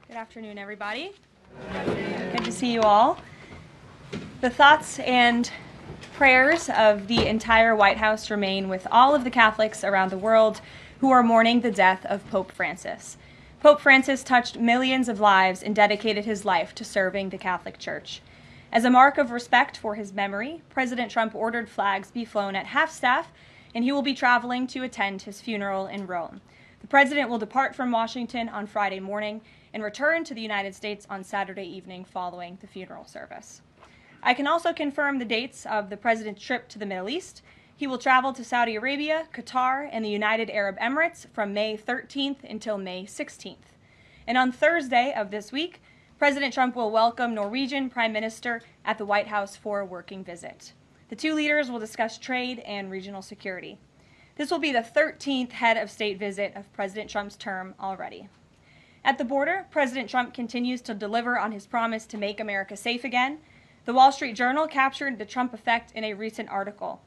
Good afternoon, everybody. Good to see you all. The thoughts and prayers of the entire White House remain with all of the Catholics around the world who are mourning the death of Pope Francis. Pope Francis touched millions of lives and dedicated his life to serving the Catholic Church. As a mark of respect for his memory, President Trump ordered flags be flown at half-staff, and he will be traveling to attend his funeral in Rome. The president will depart from Washington on Friday morning and return to the United States on Saturday evening following the funeral service. I can also confirm the dates of the president's trip to the Middle East. He will travel to Saudi Arabia, Qatar, and the United Arab Emirates from May 13th until May 16th. And on Thursday of this week, President Trump will welcome Norwegian Prime Minister at the White House for a working visit. The two leaders will discuss trade and regional security. This will be the 13th head of state visit of President Trump's term already. At the border, President Trump continues to deliver on his promise to make America safe again. The Wall Street Journal captured the Trump effect in a recent article.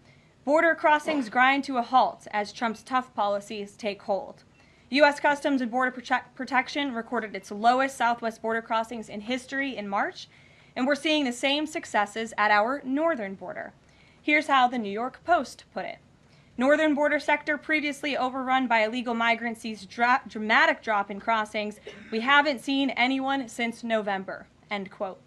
Border crossings grind to a halt as Trump's tough policies take hold. U.S. Customs and Border Protection recorded its lowest southwest border crossings in history in March, and we're seeing the same successes at our northern border. Here's how the New York Post put it. Northern border sector previously overrun by illegal migrants sees dramatic drop in crossings. We haven't seen anyone since November, end quote.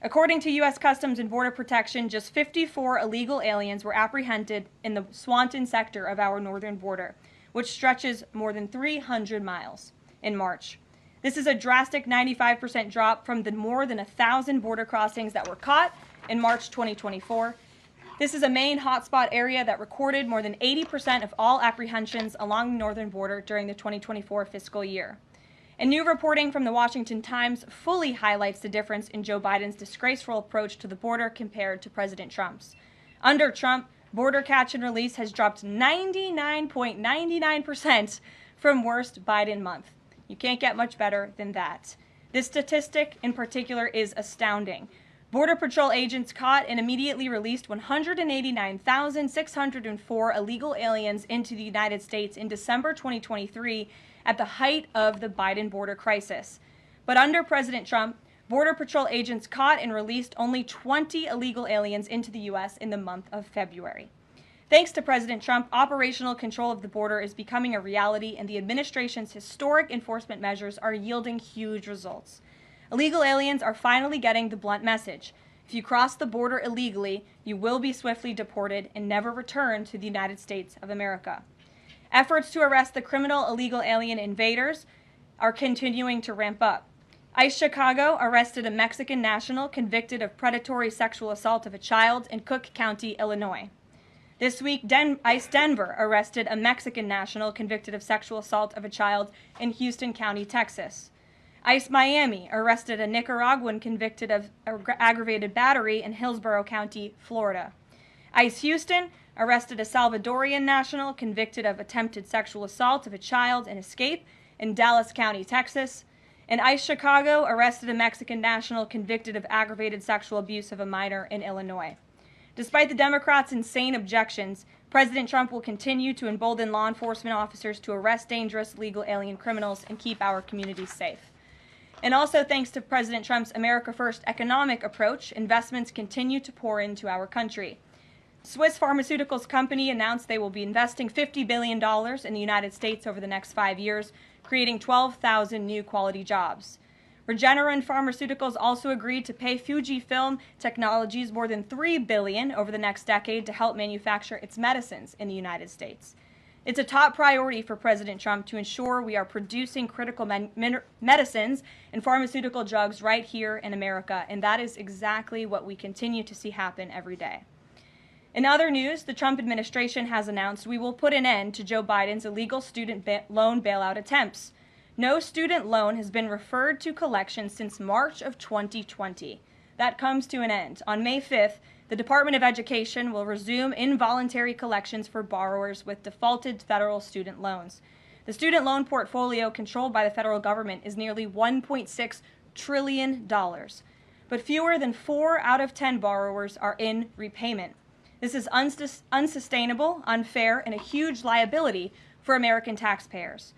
According to U.S. Customs and Border Protection, just 54 illegal aliens were apprehended in the Swanton sector of our northern border, which stretches more than 300 miles in March. This is a drastic 95% drop from the more than 1,000 border crossings that were caught in March 2024. This is a main hotspot area that recorded more than 80% of all apprehensions along the northern border during the 2024 fiscal year. And new reporting from the Washington Times fully highlights the difference in Joe Biden's disgraceful approach to the border compared to President Trump's. Under Trump, border catch and release has dropped 99.99% from worst Biden month. You can't get much better than that. This statistic in particular is astounding. Border Patrol agents caught and immediately released 189,604 illegal aliens into the United States in December 2023 at the height of the Biden border crisis. But under President Trump, Border Patrol agents caught and released only 20 illegal aliens into the U.S. in the month of February. Thanks to President Trump, operational control of the border is becoming a reality, and the administration's historic enforcement measures are yielding huge results. Illegal aliens are finally getting the blunt message. If you cross the border illegally, you will be swiftly deported and never return to the United States of America. Efforts to arrest the criminal illegal alien invaders are continuing to ramp up. ICE Chicago arrested a Mexican national convicted of predatory sexual assault of a child in Cook County, Illinois. This week, ICE Denver arrested a Mexican national convicted of sexual assault of a child in Houston County, Texas. ICE Miami arrested a Nicaraguan convicted of aggravated battery in Hillsborough County, Florida. ICE Houston arrested a Salvadorian national convicted of attempted sexual assault of a child in Escape in Dallas County, Texas. And ICE Chicago arrested a Mexican national convicted of aggravated sexual abuse of a minor in Illinois. Despite the Democrats' insane objections, President Trump will continue to embolden law enforcement officers to arrest dangerous legal alien criminals and keep our communities safe. And also thanks to President Trump's America First economic approach, investments continue to pour into our country. Swiss pharmaceuticals company announced they will be investing $50 billion in the United States over the next 5 years, creating 12,000 new quality jobs. Regeneron Pharmaceuticals also agreed to pay Fujifilm Technologies more than $3 billion over the next decade to help manufacture its medicines in the United States. It's a top priority for President Trump to ensure we are producing critical medicines and pharmaceutical drugs right here in America, and that is exactly what we continue to see happen every day. In other news, the Trump administration has announced we will put an end to Joe Biden's illegal student loan bailout attempts. No student loan has been referred to collection since March of 2020. That comes to an end. On May 5th, the Department of Education will resume involuntary collections for borrowers with defaulted federal student loans. The student loan portfolio controlled by the federal government is nearly $1.6 trillion, but fewer than 4 out of 10 borrowers are in repayment. This is unsustainable, unfair, and a huge liability for American taxpayers.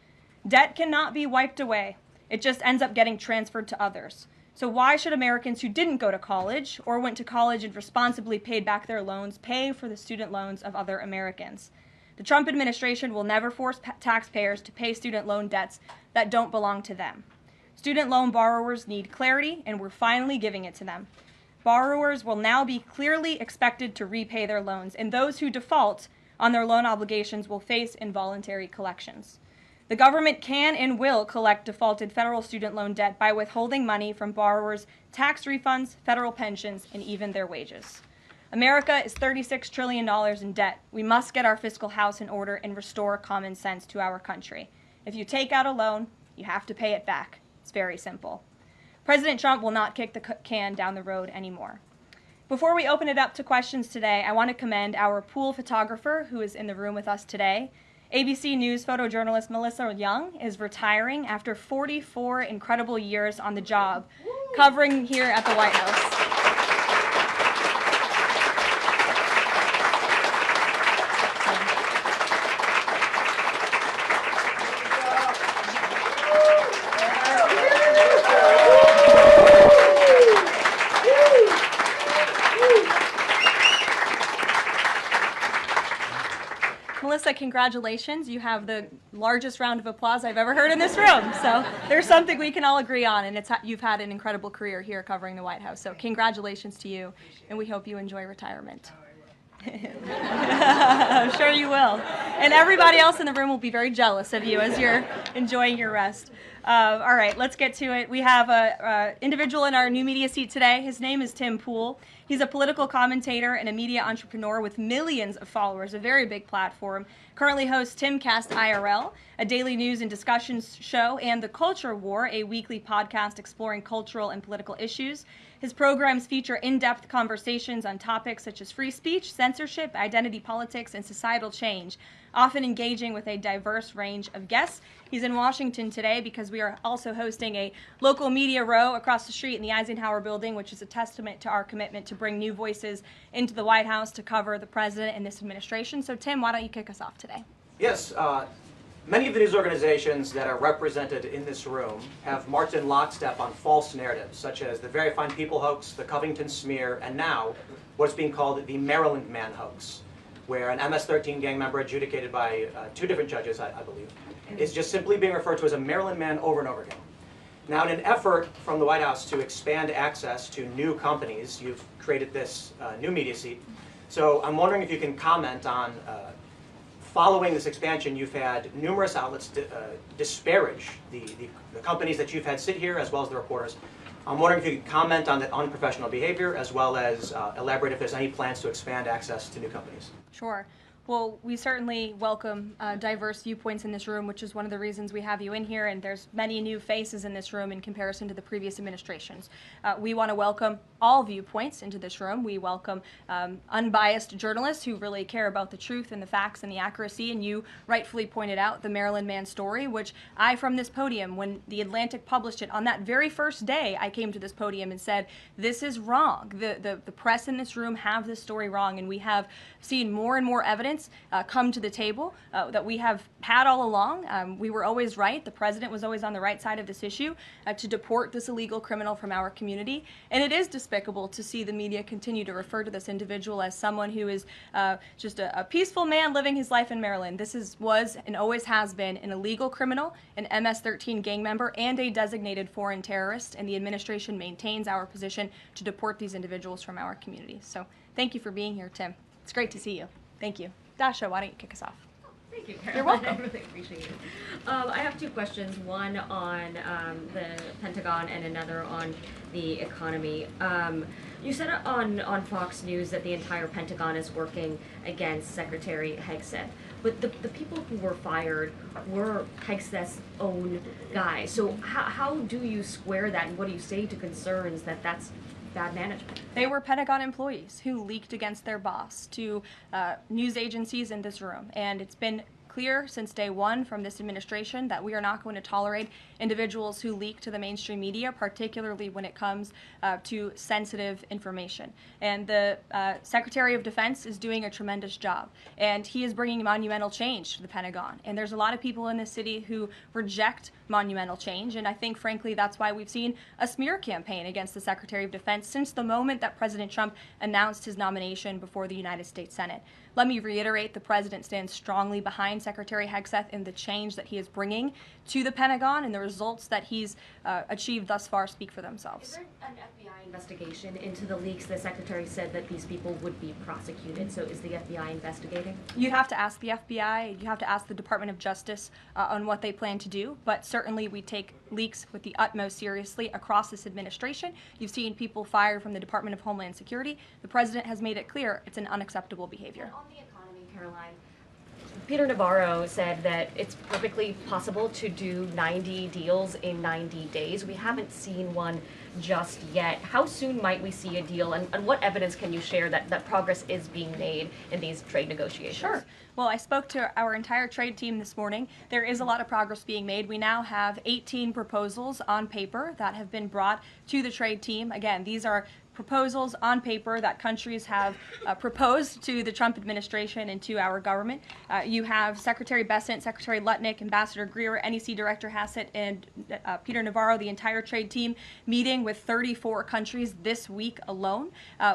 Debt cannot be wiped away. It just ends up getting transferred to others. So why should Americans who didn't go to college or went to college and responsibly paid back their loans pay for the student loans of other Americans? The Trump administration will never force taxpayers to pay student loan debts that don't belong to them. Student loan borrowers need clarity, and we're finally giving it to them. Borrowers will now be clearly expected to repay their loans, and those who default on their loan obligations will face involuntary collections. The government can and will collect defaulted federal student loan debt by withholding money from borrowers, tax refunds, federal pensions, and even their wages. America is $36 trillion in debt. We must get our fiscal house in order and restore common sense to our country. If you take out a loan, you have to pay it back. It's very simple. President Trump will not kick the can down the road anymore. Before we open it up to questions today, I want to commend our pool photographer who is in the room with us today. ABC News photojournalist Melissa Young is retiring after 44 incredible years on the job, covering here at the White House. Melissa, congratulations. You have the largest round of applause I've ever heard in this room. So there's something we can all agree on, and you've had an incredible career here covering the White House. So congratulations to you, and we hope you enjoy retirement. I'm sure you will. And everybody else in the room will be very jealous of you as you're enjoying your rest. All right, let's get to it. We have an individual in our new media seat today. His name is Tim Pool. He's a political commentator and a media entrepreneur with millions of followers, a very big platform. Currently hosts Timcast IRL, a daily news and discussions show, and The Culture War, a weekly podcast exploring cultural and political issues. His programs feature in-depth conversations on topics such as free speech, censorship, identity politics, and societal change, often engaging with a diverse range of guests. He's in Washington today because we are also hosting a local media row across the street in the Eisenhower building, which is a testament to our commitment to bring new voices into the White House to cover the president and this administration. So Tim, why don't you kick us off today? Yes. Many of the news organizations that are represented in this room have marched in lockstep on false narratives, such as the Very Fine People hoax, the Covington smear, and now what's being called the Maryland Man hoax, where an MS-13 gang member adjudicated by two different judges, I believe, is just simply being referred to as a Maryland Man over and over again. Now, in an effort from the White House to expand access to new companies, you've created this new media seat. So I'm wondering if you can comment on following this expansion, you've had numerous outlets disparage the companies that you've had sit here, as well as the reporters. I'm wondering if you could comment on the unprofessional behavior, as well as elaborate if there's any plans to expand access to new companies. Sure. Well, we certainly welcome diverse viewpoints in this room, which is one of the reasons we have you in here, and there's many new faces in this room in comparison to the previous administrations. We want to welcome all viewpoints into this room. We welcome unbiased journalists who really care about the truth and the facts and the accuracy, and you rightfully pointed out the Maryland Man story, which I, from this podium, when The Atlantic published it, on that very first day, I came to this podium and said, this is wrong. The press in this room have this story wrong, and we have seen more and more evidence come to the table that we have had all along. We were always right. The president was always on the right side of this issue to deport this illegal criminal from our community. And it is despicable to see the media continue to refer to this individual as someone who is just a peaceful man living his life in Maryland. This was and always has been an illegal criminal, an MS-13 gang member, and a designated foreign terrorist. And the administration maintains our position to deport these individuals from our community. So thank you for being here, Tim. It's great to see you. Thank you. Dasha, why don't you kick us off? Thank you, Caroline. You're welcome. I really appreciate it. I have two questions, one on the Pentagon and another on the economy. You said on Fox News that the entire Pentagon is working against Secretary Hegseth, but the people who were fired were Hegseth's own guys. So how do you square that, and what do you say to concerns that that's bad management? They were Pentagon employees who leaked against their boss to news agencies in this room, and it's been clear since day one from this administration that we are not going to tolerate individuals who leak to the mainstream media, particularly when it comes to sensitive information. And the Secretary of Defense is doing a tremendous job, and he is bringing monumental change to the Pentagon. And there's a lot of people in this city who reject monumental change, and I think, frankly, that's why we've seen a smear campaign against the Secretary of Defense since the moment that President Trump announced his nomination before the United States Senate. Let me reiterate, the President stands strongly behind Secretary Hegseth in the change that he is bringing to the Pentagon, and the results that he's achieved thus far speak for themselves. Is there an FBI investigation into the leaks? The Secretary said that these people would be prosecuted, so is the FBI investigating? You'd have to ask the FBI, you have to ask the Department of Justice on what they plan to do, but certainly we take leaks with the utmost seriously across this administration. You've seen people fired from the Department of Homeland Security. The President has made it clear it's an unacceptable behavior. On the economy, Caroline, Peter Navarro said that it's perfectly possible to do 90 deals in 90 days. We haven't seen one just yet. How soon might we see a deal, and what evidence can you share that progress is being made in these trade negotiations? Sure. Well, I spoke to our entire trade team this morning. There is a lot of progress being made. We now have 18 proposals on paper that have been brought to the trade team. Again, these are proposals on paper that countries have proposed to the Trump administration and to our government. You have Secretary Bessent, Secretary Lutnick, Ambassador Greer, NEC Director Hassett, and Peter Navarro, the entire trade team, meeting with 34 countries this week alone.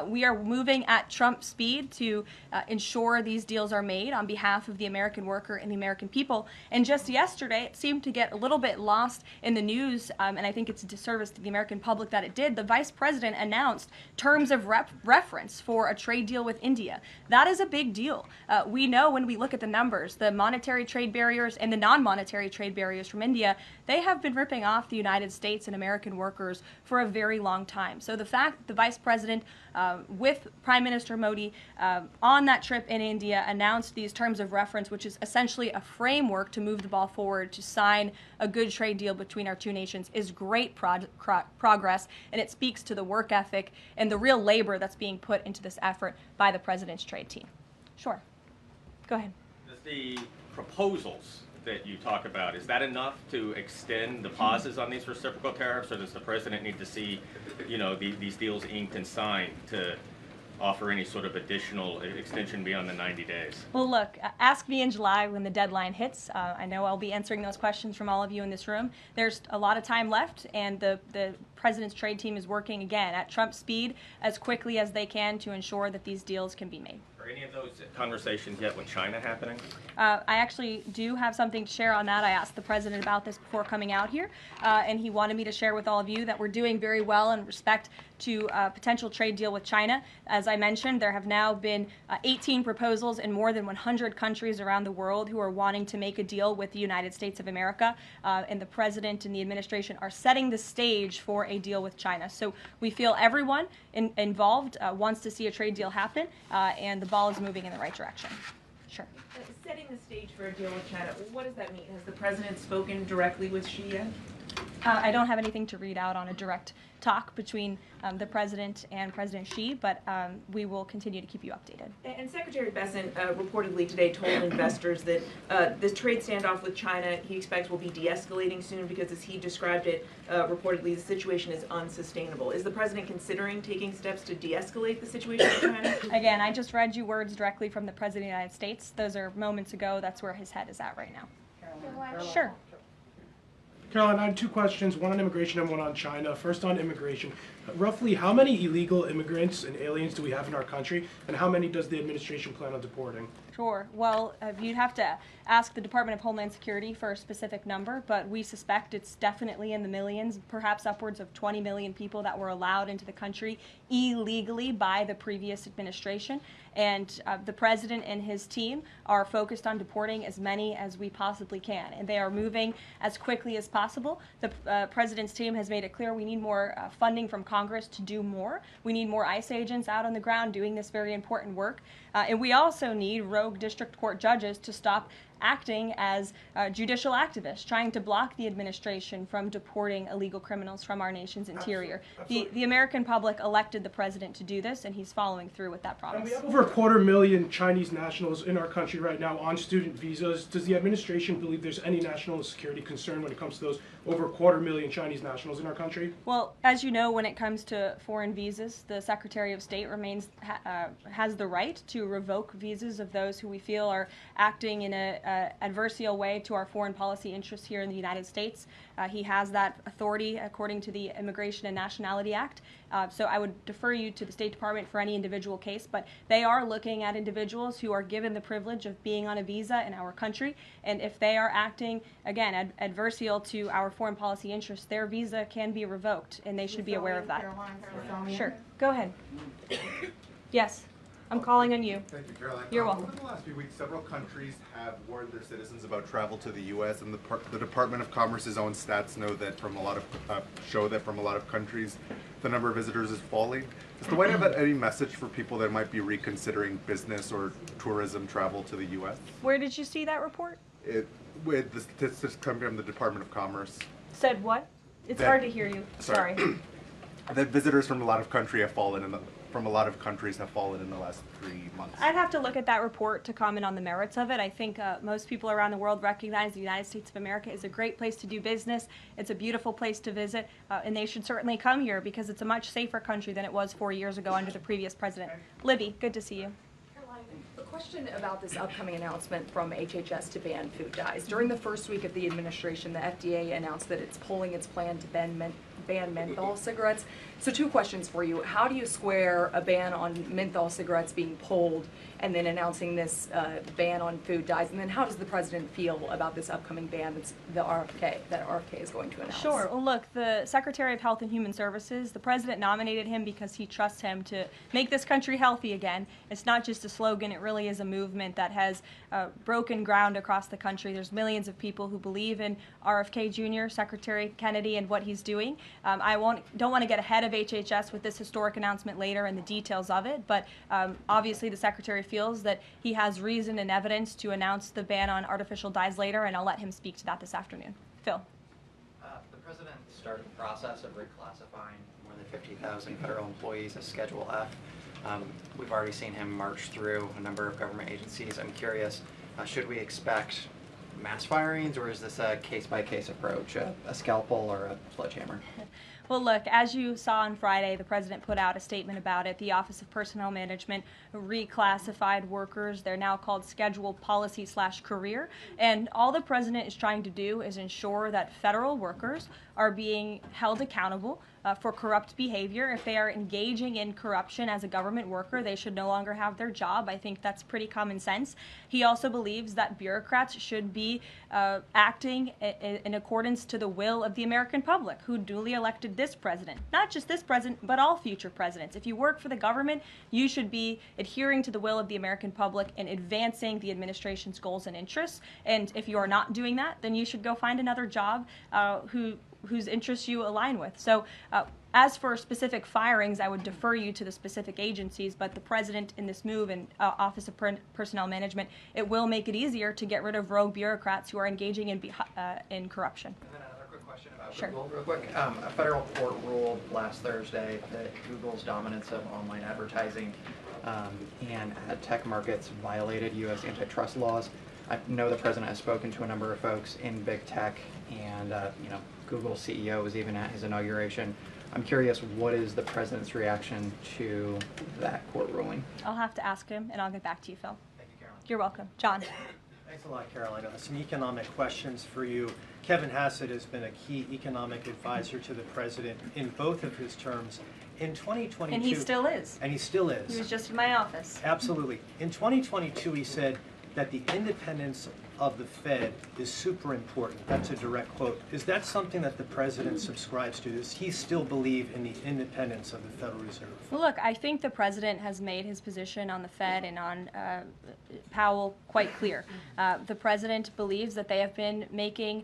We are moving at Trump speed to ensure these deals are made on behalf of the American worker and the American people. And just yesterday, it seemed to get a little bit lost in the news, and I think it's a disservice to the American public that it did. The Vice President announced terms of reference for a trade deal with India. That is a big deal. We know when we look at the numbers, the monetary trade barriers and the non-monetary trade barriers from India, they have been ripping off the United States and American workers for a very long time. So the fact that the Vice President with Prime Minister Modi on that trip in India announced these terms of reference, which is essentially a framework to move the ball forward to sign a good trade deal between our two nations, is great progress, and it speaks to the work ethic and the real labor that's being put into this effort by the President's trade team. Sure. Go ahead. Does the proposals that you talk about, is that enough to extend the pauses on these reciprocal tariffs, or does the President need to see, these deals inked and signed to offer any sort of additional extension beyond the 90 days? Well, look, ask me in July when the deadline hits. I know I'll be answering those questions from all of you in this room. There's a lot of time left, and the President's trade team is working, again, at Trump speed as quickly as they can to ensure that these deals can be made. Are any of those conversations yet with China happening? I actually do have something to share on that. I asked the President about this before coming out here, and he wanted me to share with all of you that we're doing very well in respect to a potential trade deal with China. As I mentioned, there have now been 18 proposals in more than 100 countries around the world who are wanting to make a deal with the United States of America, and the President and the administration are setting the stage for a deal with China. So we feel everyone involved wants to see a trade deal happen, and the ball is moving in the right direction. Sure. Setting the stage for a deal with China, what does that mean? Has the President spoken directly with Xi yet? I don't have anything to read out on a direct talk between the President and President Xi, but we will continue to keep you updated. And Secretary Bessent reportedly today told investors that this trade standoff with China he expects will be de-escalating soon because, as he described it, reportedly the situation is unsustainable. Is the President considering taking steps to de-escalate the situation with China? Again, I just read you words directly from the President of the United States. Those are moments ago. That's where his head is at right now. Caroline. Sure. Caroline, I have two questions, one on immigration and one on China. First on immigration. Roughly how many illegal immigrants and aliens do we have in our country, and how many does the administration plan on deporting? Sure. Well, you'd have to ask the Department of Homeland Security for a specific number, but we suspect it's definitely in the millions, perhaps upwards of 20 million people that were allowed into the country illegally by the previous administration. And the President and his team are focused on deporting as many as we possibly can, and they are moving as quickly as possible. The President's team has made it clear we need more funding from Congress to do more. We need more ICE agents out on the ground doing this very important work. And we also need rogue district court judges to stop acting as judicial activists, trying to block the administration from deporting illegal criminals from our nation's interior. The American public elected the president to do this, and he's following through with that And promise. we have over 250,000 Chinese nationals in our country right now on student visas. Does the administration believe there's any national security concern when it comes to those over 250,000 Chinese nationals in our country? Well, as you know, when it comes to foreign visas, the Secretary of State has the right to revoke visas of those who we feel are acting in a adversarial way to our foreign policy interests here in the United States. He has that authority according to the Immigration and Nationality Act. So I would defer you to the State Department for any individual case, but they are looking at individuals who are given the privilege of being on a visa in our country, and if they are acting, again, adversarial to our foreign policy interests, their visa can be revoked, and they should be aware of that. Sure, go ahead. Yes, I'm calling on you. Thank you, Caroline. You're welcome. Over the last few weeks, several countries have warned their citizens about travel to the U.S., and the Department of Commerce's own stats know that from a lot of countries, the number of visitors is falling. Does the White House have any message for people that might be reconsidering business or tourism travel to the U.S.? Where did you see that report? With the statistics coming from the Department of Commerce, Said what? It's That- hard to hear you. Sorry. that visitors from a lot of countries have fallen in the last 3 months. I'd have to look at that report to comment on the merits of it. I think most people around the world recognize the United States of America is a great place to do business. It's a beautiful place to visit, and they should certainly come here because it's a much safer country than it was 4 years ago under the previous president. Libby, good to see you. Caroline, a question about this upcoming announcement from HHS to ban food dyes. During the first week of the administration, the FDA announced that it's pulling its plan to ban menthol cigarettes. So 2 questions for you. How do you square a ban on menthol cigarettes being pulled and then announcing this ban on food dyes? And then how does the president feel about this upcoming ban that RFK is going to announce? Sure. Well, look, the Secretary of Health and Human Services, the president nominated him because he trusts him to make this country healthy again. It's not just a slogan. It really is a movement that has broken ground across the country. There's millions of people who believe in RFK Jr., Secretary Kennedy, and what he's doing. I don't want to get ahead of HHS with this historic announcement later and the details of it, but obviously the Secretary feels that he has reason and evidence to announce the ban on artificial dyes later, and I'll let him speak to that this afternoon. Phil. The president started the process of reclassifying more than 50,000 federal employees as Schedule F. We've already seen him march through a number of government agencies. I'm curious, should we expect mass firings, or is this a case-by-case approach, a scalpel or a sledgehammer? Well, look, as you saw on Friday, the president put out a statement about it. The Office of Personnel Management reclassified workers. They're now called scheduled policy/career. And all the president is trying to do is ensure that federal workers are being held accountable for corrupt behavior. If they are engaging in corruption as a government worker, they should no longer have their job. I think that's pretty common sense. He also believes that bureaucrats should be acting in accordance to the will of the American public, who duly elected this president. Not just this president, but all future presidents. If you work for the government, you should be adhering to the will of the American public and advancing the administration's goals and interests. And if you are not doing that, then you should go find another job whose interests you align with. So as for specific firings, I would defer you to the specific agencies, but the president in this move and Office of Personnel Management, it will make it easier to get rid of rogue bureaucrats who are engaging in corruption. And then another quick question about Sure. Google, real quick. A federal court ruled last Thursday that Google's dominance of online advertising and ad tech markets violated U.S. antitrust laws. I know the president has spoken to a number of folks in big tech, and Google's CEO was even at his inauguration. I'm curious, what is the president's reaction to that court ruling? I'll have to ask him, and I'll get back to you, Phil. Thank you, Caroline. You're welcome. John. Thanks a lot, Caroline. Some economic questions for you. Kevin Hassett has been a key economic advisor to the president in both of his terms. In 2022... And he still is. And he still is. He was just in my office. Absolutely. In 2022, he said that the independence of the Fed is super important. That's a direct quote. Is that something that the president subscribes to? Does he still believe in the independence of the Federal Reserve? Well, look, I think the president has made his position on the Fed and on Powell quite clear. The president believes that they have been making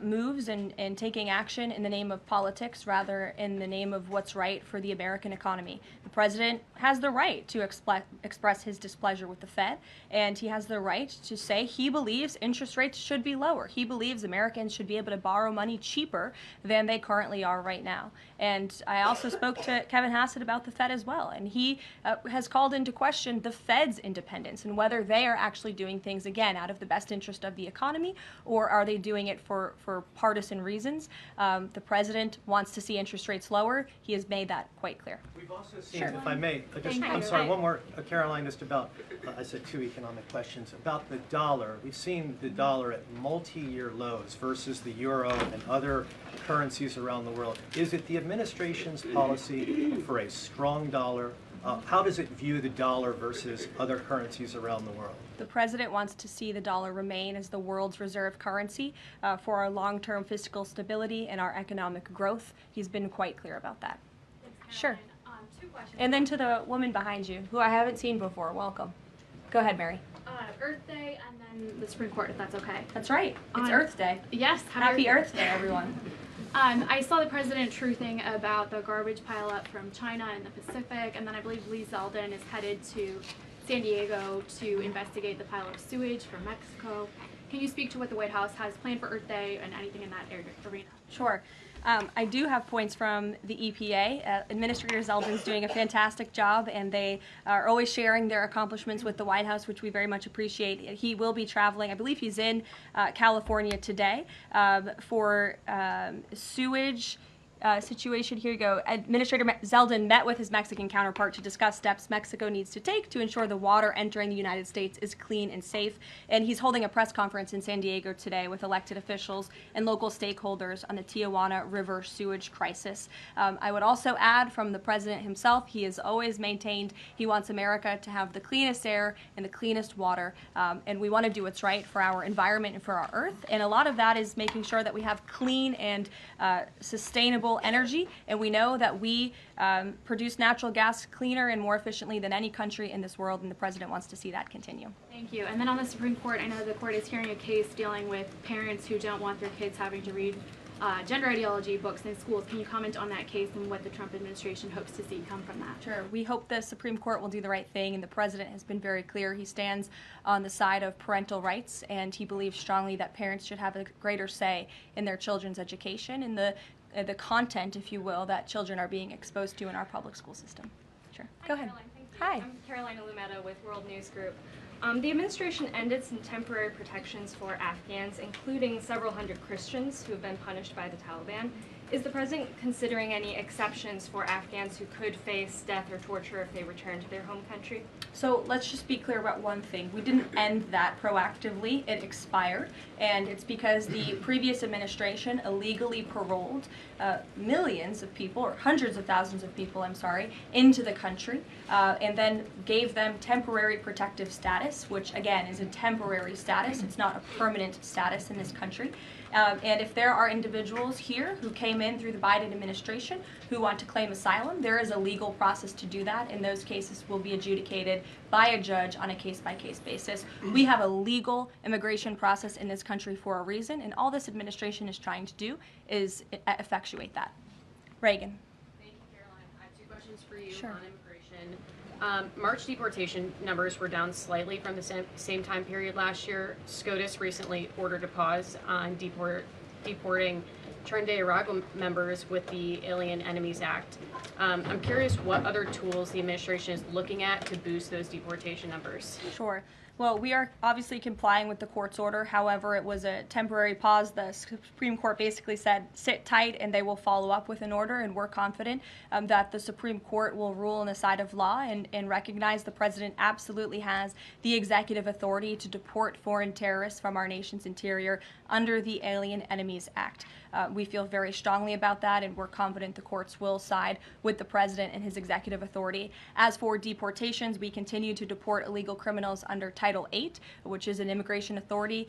moves and taking action in the name of politics rather in the name of what's right for the American economy. The president has the right to express his displeasure with the Fed, and he has the right to say he believes believes interest rates should be lower. He believes Americans should be able to borrow money cheaper than they currently are right now. And I also spoke to Kevin Hassett about the Fed as well, and he has called into question the Fed's independence and whether they are actually doing things, again, out of the best interest of the economy, or are they doing it for partisan reasons. The president wants to see interest rates lower. He has made that quite clear. We've also seen, if I may, I'm sorry, one more, Caroline, just about, I said 2 economic questions, about the dollar. We've seen the dollar at multi-year lows versus the euro and other currencies around the world. Is it the administration's policy for a strong dollar? How does it view the dollar versus other currencies around the world? The president wants to see the dollar remain as the world's reserve currency for our long-term fiscal stability and our economic growth. He's been quite clear about that. Sure. 2 questions. And then to the woman behind you, who I haven't seen before, welcome. Go ahead, Mary. Earth Day and then the Supreme Court, if that's okay. That's right. It's Earth Day. Yes. Happy Earth Day, everyone. I saw the president truthing about the garbage pileup from China in the Pacific, and then I believe Lee Zeldin is headed to San Diego to investigate the pile of sewage from Mexico. Can you speak to what the White House has planned for Earth Day and anything in that arena? Sure. I do have points from the EPA. Administrator Zeldin's doing a fantastic job, and they are always sharing their accomplishments with the White House, which we very much appreciate. He will be traveling. I believe he's in California today for sewage situation. Here you go. Administrator Zeldin met with his Mexican counterpart to discuss steps Mexico needs to take to ensure the water entering the United States is clean and safe. And he's holding a press conference in San Diego today with elected officials and local stakeholders on the Tijuana River sewage crisis. I would also add from the president himself, he has always maintained he wants America to have the cleanest air and the cleanest water. And we want to do what's right for our environment and for our earth. And a lot of that is making sure that we have clean and sustainable energy, and we know that we produce natural gas cleaner and more efficiently than any country in this world, and the president wants to see that continue. Thank you. And then on the Supreme Court, I know the court is hearing a case dealing with parents who don't want their kids having to read gender ideology books in schools. Can you comment on that case and what the Trump administration hopes to see come from that? Sure. We hope the Supreme Court will do the right thing, and the president has been very clear. He stands on the side of parental rights, and he believes strongly that parents should have a greater say in their children's education and the content, if you will, that children are being exposed to in our public school system. Sure. Go ahead. Caroline, thank you. Hi. I'm Karoline Leavitt with World News Group. The administration ended some temporary protections for Afghans, including several hundred Christians who have been punished by the Taliban. Is the president considering any exceptions for Afghans who could face death or torture if they return to their home country? So let's just be clear about one thing. We didn't end that proactively. It expired, and it's because the previous administration illegally paroled millions of people, or hundreds of thousands of people, I'm sorry, into the country, and then gave them temporary protective status, which again is a temporary status. It's not a permanent status in this country. And if there are individuals here who came in through the Biden administration who want to claim asylum, there is a legal process to do that, and those cases will be adjudicated by a judge on a case-by-case basis. We have a legal immigration process in this country for a reason, and all this administration is trying to do is effectuate that. Reagan. Thank you, Caroline. I have 2 questions for you Sure. on immigration. March deportation numbers were down slightly from the same time period last year. SCOTUS recently ordered a pause on deporting Trinidad Tobago members with the Alien Enemies Act. I'm curious what other tools the administration is looking at to boost those deportation numbers. Sure. Well, we are obviously complying with the court's order. However, it was a temporary pause. The Supreme Court basically said, sit tight, and they will follow up with an order, and we're confident that the Supreme Court will rule on the side of law and recognize the president absolutely has the executive authority to deport foreign terrorists from our nation's interior under the Alien Enemies Act. We feel very strongly about that, and we're confident the courts will side with the president and his executive authority. As for deportations, we continue to deport illegal criminals under Title VIII, which is an immigration authority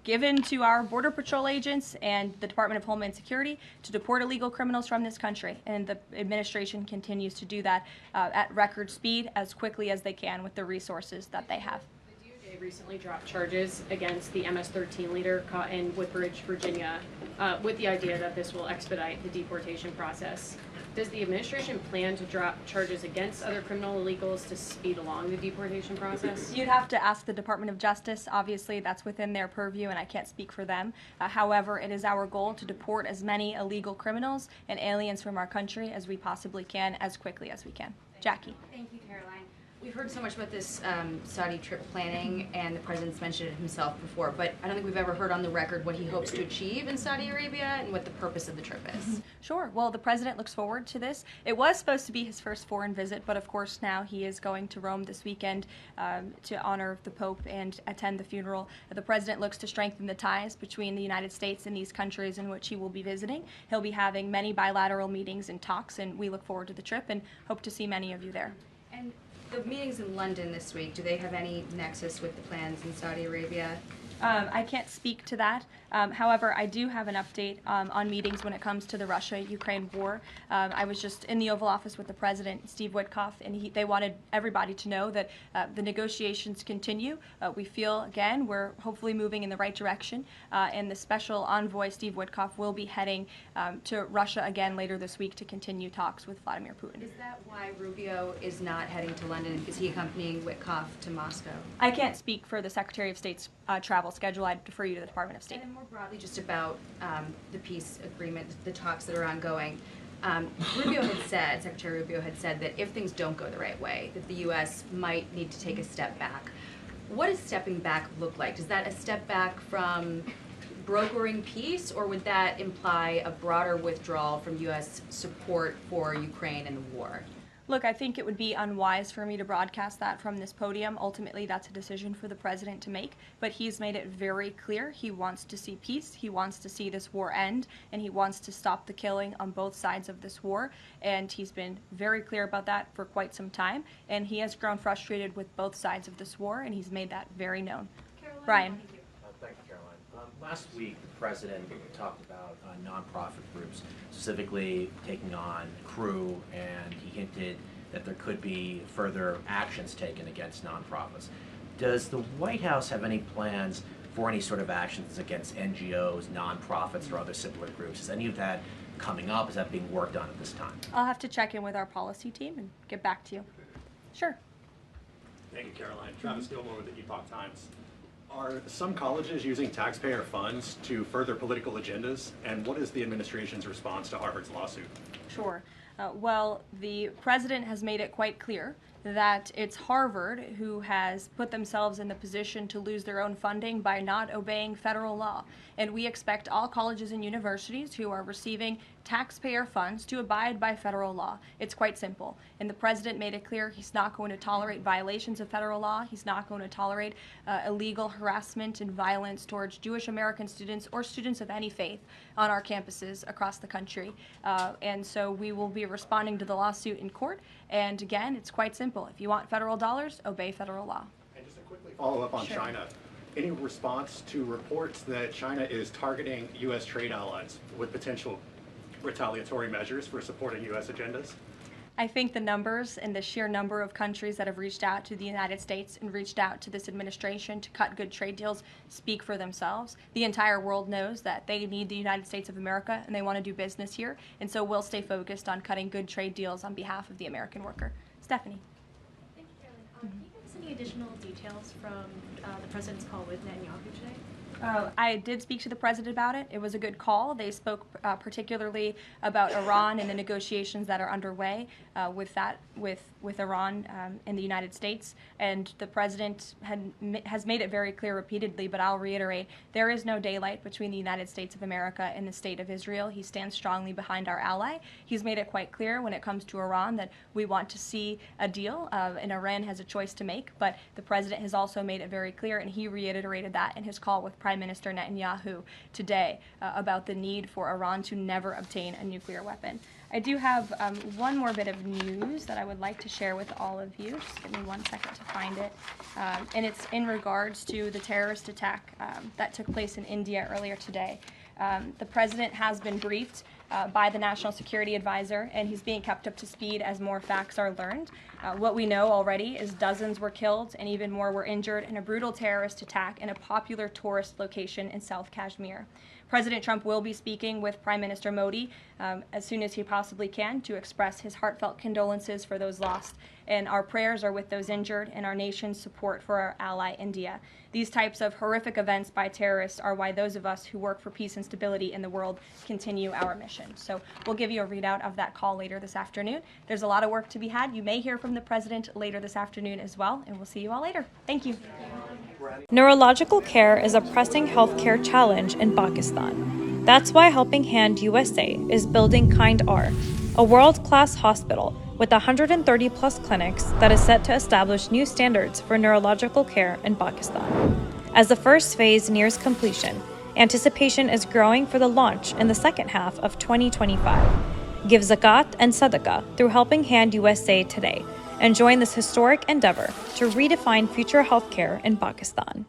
given to our Border Patrol agents and the Department of Homeland Security to deport illegal criminals from this country. And the administration continues to do that at record speed as quickly as they can with the resources that they have. The DOJ recently dropped charges against the MS-13 leader caught in Woodbridge, Virginia, with the idea that this will expedite the deportation process. Does the administration plan to drop charges against other criminal illegals to speed along the deportation process? You'd have to ask the Department of Justice. Obviously, that's within their purview, and I can't speak for them. However, it is our goal to deport as many illegal criminals and aliens from our country as we possibly can, as quickly as we can. Jackie. Thank you, Caroline. We've heard so much about this Saudi trip planning, and the president's mentioned it himself before, but I don't think we've ever heard on the record what he hopes to achieve in Saudi Arabia and what the purpose of the trip is. Sure. Well, the president looks forward to this. It was supposed to be his first foreign visit, but of course now he is going to Rome this weekend to honor the Pope and attend the funeral. The president looks to strengthen the ties between the United States and these countries in which he will be visiting. He'll be having many bilateral meetings and talks, and we look forward to the trip and hope to see many of you there. And the meetings in London this week, do they have any nexus with the plans in Saudi Arabia? I can't speak to that. However, I do have an update on meetings when it comes to the Russia-Ukraine war. I was just in the Oval Office with the President, Steve Witkoff, and they wanted everybody to know that the negotiations continue. We feel, again, we're hopefully moving in the right direction, and the special envoy, Steve Witkoff, will be heading to Russia again later this week to continue talks with Vladimir Putin. Is that why Rubio is not heading to London? Is he accompanying Witkoff to Moscow? I can't speak for the Secretary of State's travel schedule. I'd defer you to the Department of State. And then more broadly, just about the peace agreement, the talks that are ongoing. Secretary Rubio had said that if things don't go the right way, that the U.S. might need to take a step back. What does stepping back look like? Is that a step back from brokering peace, or would that imply a broader withdrawal from U.S. support for Ukraine and the war? Look, I think it would be unwise for me to broadcast that from this podium. Ultimately, that's a decision for the president to make, but he's made it very clear he wants to see peace, he wants to see this war end, and he wants to stop the killing on both sides of this war, and he's been very clear about that for quite some time, and he has grown frustrated with both sides of this war, and he's made that very known. Caroline, Brian. Thank you, Caroline. Last week, the president talked about nonprofit groups, specifically taking on crew, and he hinted that there could be further actions taken against nonprofits. Does the White House have any plans for any sort of actions against NGOs, nonprofits, or other similar groups? Is any of that coming up? Is that being worked on at this time? I'll have to check in with our policy team and get back to you. Sure. Thank you, Caroline. Travis Gilmore with the Epoch Times. Are some colleges using taxpayer funds to further political agendas? And what is the administration's response to Harvard's lawsuit? Sure. Well, the president has made it quite clear that it's Harvard who has put themselves in the position to lose their own funding by not obeying federal law. And we expect all colleges and universities who are receiving taxpayer funds to abide by federal law. It's quite simple. And the president made it clear he's not going to tolerate violations of federal law. He's not going to tolerate illegal harassment and violence towards Jewish American students or students of any faith on our campuses across the country. And so we will be responding to the lawsuit in court. And again, it's quite simple. If you want federal dollars, obey federal law. And just to quickly follow up on China, any response to reports that China is targeting U.S. trade allies with potential retaliatory measures for supporting U.S. agendas? I think the numbers and the sheer number of countries that have reached out to the United States and reached out to this administration to cut good trade deals speak for themselves. The entire world knows that they need the United States of America and they want to do business here, and so we'll stay focused on cutting good trade deals on behalf of the American worker. Stephanie. Thank you, Caroline. Can you give us any additional details from the president's call with Netanyahu today? I did speak to the president about it. It was a good call. They spoke particularly about Iran and the negotiations that are underway with Iran and the United States. And the president has made it very clear repeatedly, but I'll reiterate, there is no daylight between the United States of America and the state of Israel. He stands strongly behind our ally. He's made it quite clear when it comes to Iran that we want to see a deal, and Iran has a choice to make. But the president has also made it very clear, and he reiterated that in his call with Prime Minister Netanyahu today about the need for Iran to never obtain a nuclear weapon. I do have one more bit of news that I would like to share with all of you. Just give me 1 second to find it. And it's in regards to the terrorist attack that took place in India earlier today. The president has been briefed by the National Security Advisor, and he's being kept up to speed as more facts are learned. What we know already is dozens were killed and even more were injured in a brutal terrorist attack in a popular tourist location in South Kashmir. President Trump will be speaking with Prime Minister Modi as soon as he possibly can to express his heartfelt condolences for those lost. And our prayers are with those injured and our nation's support for our ally, India. These types of horrific events by terrorists are why those of us who work for peace and stability in the world continue our mission. So we'll give you a readout of that call later this afternoon. There's a lot of work to be had. You may hear from the president later this afternoon as well, and we'll see you all later. Thank you. Neurological care is a pressing healthcare challenge in Pakistan. That's why Helping Hand USA is building Kind R, a world-class hospital with 130-plus clinics that is set to establish new standards for neurological care in Pakistan. As the first phase nears completion, anticipation is growing for the launch in the second half of 2025. Give zakat and sadaqah through Helping Hand USA today and join this historic endeavor to redefine future healthcare in Pakistan.